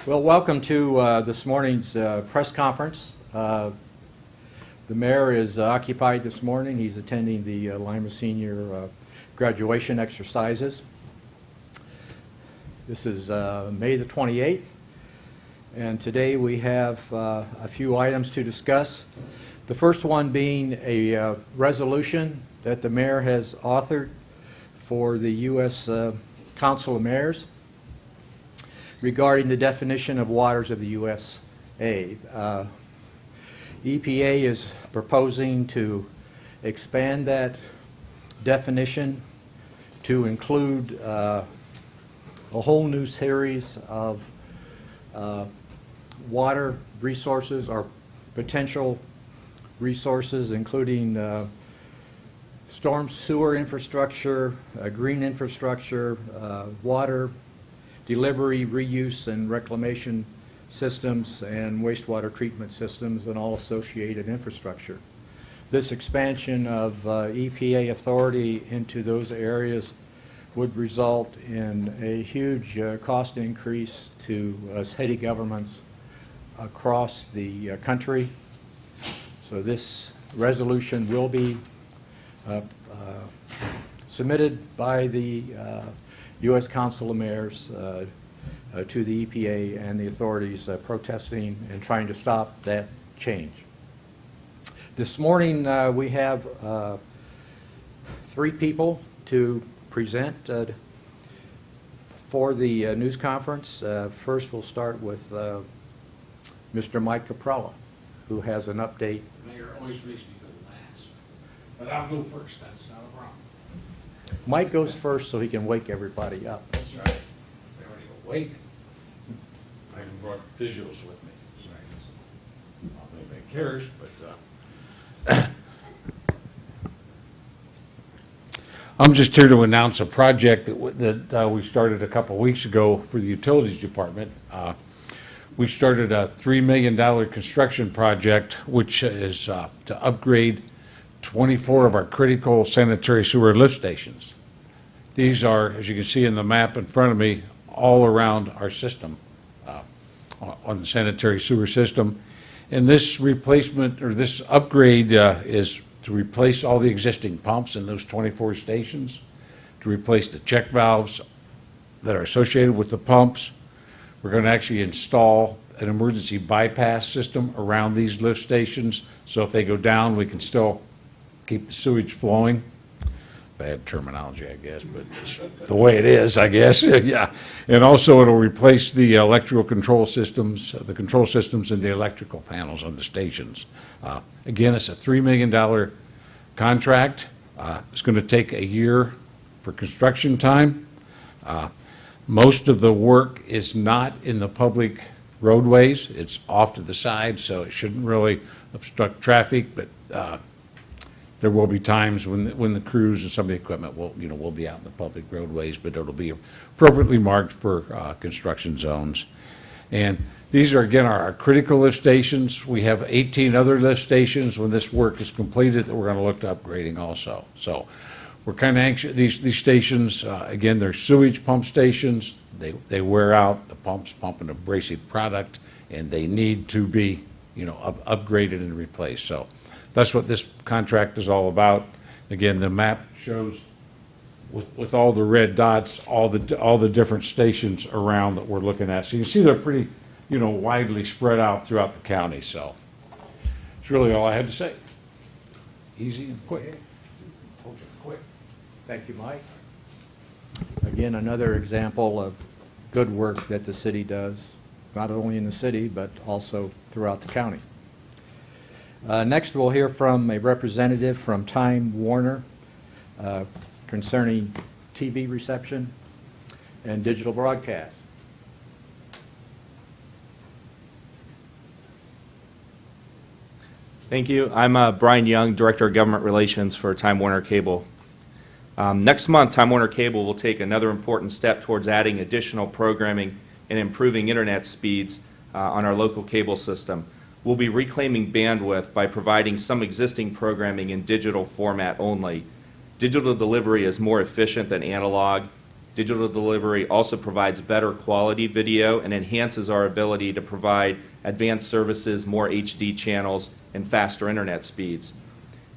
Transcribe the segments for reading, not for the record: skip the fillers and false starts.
Well, welcome to this morning's press conference. The mayor is occupied this morning. He's attending the Lima Senior graduation exercises. This is May the 28th, and today we have a few items to discuss. The first one being a resolution that the mayor has authored for the U.S. Council of Mayors regarding the definition of waters of the USA. EPA is proposing to expand that definition to include a whole new series of water resources or potential resources, including storm sewer infrastructure, green infrastructure, water delivery, reuse, and reclamation systems, and wastewater treatment systems, and all associated infrastructure. This expansion of EPA authority into those areas would result in a huge cost increase to city governments across the country. So this resolution will be submitted by the U.S. Council of Mayors to the EPA and the authorities protesting and trying to stop that change. This morning we have 3 people to present for the news conference. First we'll start with Mr. Mike Caprella, who has an update. The mayor always makes me go last, but I'll go first, that's not a problem. Mike goes first so he can wake everybody up. That's right. They're already awake. I even brought visuals with me. So I don't think anybody cares, but I'm just here to announce a project that we started a couple of weeks ago for the utilities department. We started a $3 million construction project, which is to upgrade 24 of our critical sanitary sewer lift stations. These are, as you can see in the map in front of me, all around our system, on the sanitary sewer system. And this replacement, or this upgrade, is to replace all the existing pumps in those 24 stations, to replace the check valves that are associated with the pumps. We're going to actually install an emergency bypass system around these lift stations, so if they go down, we can still keep the sewage flowing. Bad terminology, I guess, but it's the way it is, I guess. Yeah. And also it'll replace the electrical control systems, the control systems and the electrical panels on the stations. Again, it's a $3 million contract. It's going to take a year for construction time. Most of the work is not in the public roadways. It's off to the side, so it shouldn't really obstruct traffic, but there will be times when the crews and some of the equipment will be out in the public roadways, but it'll be appropriately marked for construction zones. And these are, again, our critical lift stations. We have 18 other lift stations when this work is completed that we're going to look to upgrading also. So we're kind of anxious. These stations, again, they're sewage pump stations. They wear out. The pumps pump an abrasive product, and they need to be, upgraded and replaced. So that's what this contract is all about. Again, the map shows with all the red dots, all the different stations around that we're looking at. So you can see they're pretty, widely spread out throughout the county. So it's really all I had to say. Easy and quick. Told you, quick. Thank you, Mike. Again, another example of good work that the city does, not only in the city, but also throughout the county. Next, we'll hear from a representative from Time Warner concerning TV reception and digital broadcast. Thank you. I'm Brian Young, Director of Government Relations for Time Warner Cable. Next month, Time Warner Cable will take another important step towards adding additional programming and improving internet speeds on our local cable system. We'll be reclaiming bandwidth by providing some existing programming in digital format only. Digital delivery is more efficient than analog, Digital delivery also provides better quality video and enhances our ability to provide advanced services, more HD channels, and faster internet speeds.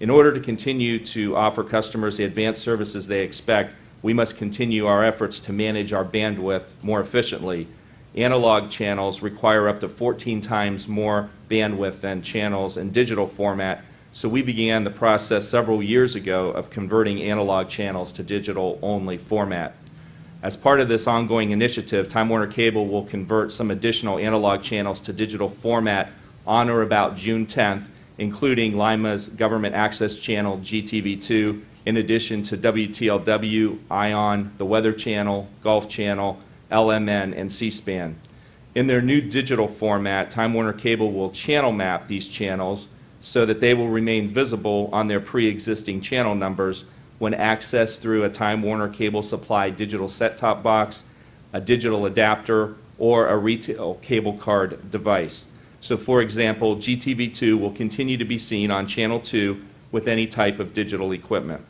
In order to continue to offer customers the advanced services they expect, we must continue our efforts to manage our bandwidth more efficiently. Analog channels require up to 14 times more bandwidth than channels in digital format, so we began the process several years ago of converting analog channels to digital-only format. As part of this ongoing initiative, Time Warner Cable will convert some additional analog channels to digital format on or about June 10th, including Lima's Government Access Channel, GTV2, in addition to WTLW, ION, the Weather Channel, Golf Channel, LMN, and C-SPAN. In their new digital format, Time Warner Cable will channel map these channels so that they will remain visible on their pre-existing channel numbers when accessed through a Time Warner Cable supplied digital set-top box, a digital adapter, or a retail cable card device. So for example, GTV2 will continue to be seen on Channel 2 with any type of digital equipment.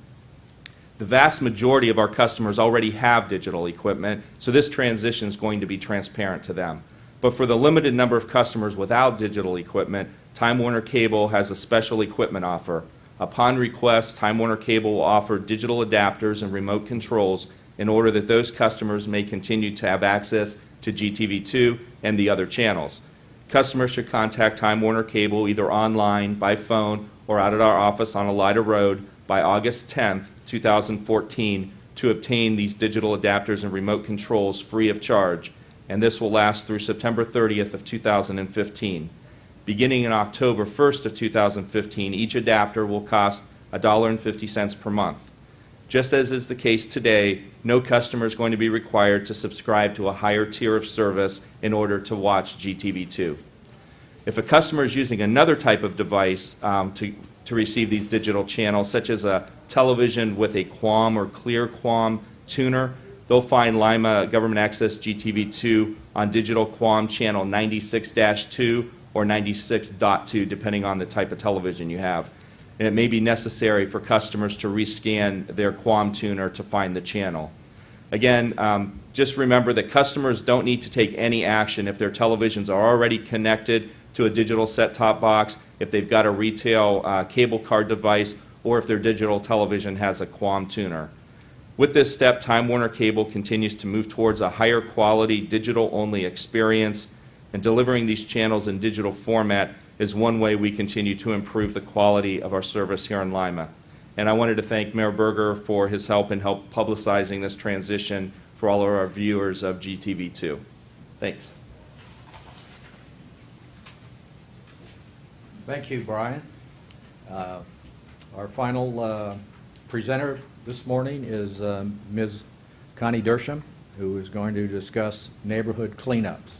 The vast majority of our customers already have digital equipment, so this transition is going to be transparent to them. But for the limited number of customers without digital equipment, Time Warner Cable has a special equipment offer. Upon request, Time Warner Cable will offer digital adapters and remote controls in order that those customers may continue to have access to GTV2 and the other channels. Customers should contact Time Warner Cable either online, by phone, or out at our office on Elida Road by August 10th, 2014 to obtain these digital adapters and remote controls free of charge, and this will last through September 30th of 2015. Beginning in October 1st of 2015, each adapter will cost $1.50 per month. Just as is the case today, no customer is going to be required to subscribe to a higher tier of service in order to watch GTV2. If a customer is using another type of device to receive these digital channels, such as a television with a QAM or clear QAM tuner, they'll find Lima Government Access GTV2 on digital QAM channel 96-2 or 96.2, depending on the type of television you have. And it may be necessary for customers to rescan their QAM tuner to find the channel. Again, just remember that customers don't need to take any action if their televisions are already connected to a digital set-top box, if they've got a retail cable card device, or if their digital television has a QAM tuner. With this step, Time Warner Cable continues to move towards a higher quality digital-only experience, and delivering these channels in digital format is one way we continue to improve the quality of our service here in Lima. And I wanted to thank Mayor Berger for his help in publicizing this transition for all of our viewers of GTV2. Thanks. Thank you, Brian. Our final presenter this morning is Ms. Connie Dershem, who is going to discuss neighborhood cleanups.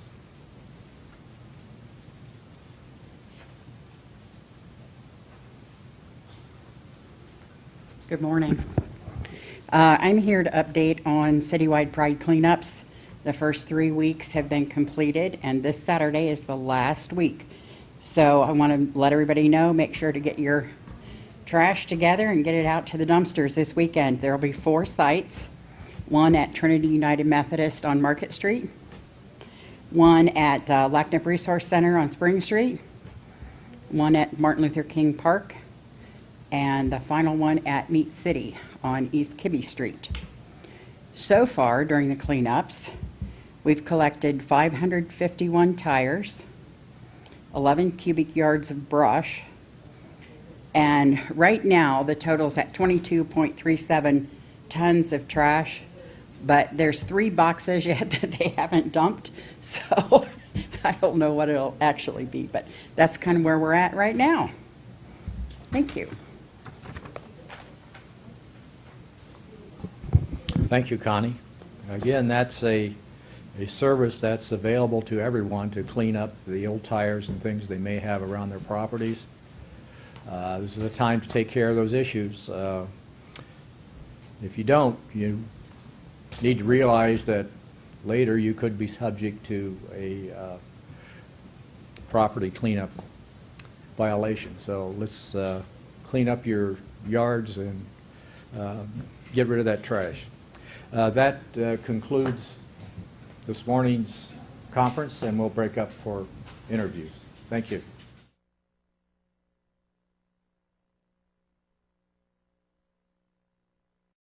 Good morning. I'm here to update on citywide pride cleanups. The first 3 weeks have been completed, and this Saturday is the last week. So I want to let everybody know, make sure to get your trash together and get it out to the dumpsters this weekend. There will be 4 sites, one at Trinity United Methodist on Market Street, one at Lacknip Resource Center on Spring Street, one at Martin Luther King Park, and the final one at Meat City on East Kibbe Street. So far, during the cleanups, we've collected 551 tires, 11 cubic yards of brush, and right now the total's at 22.37 tons of trash, but there's 3 boxes yet that they haven't dumped, so I don't know what it'll actually be, but that's kind of where we're at right now. Thank you. Thank you, Connie. Again, that's a service that's available to everyone to clean up the old tires and things they may have around their properties. This is a time to take care of those issues. If you don't, you need to realize that later you could be subject to a property cleanup violation. So let's clean up your yards and get rid of that trash. That concludes this morning's conference, and we'll break up for interviews. Thank you.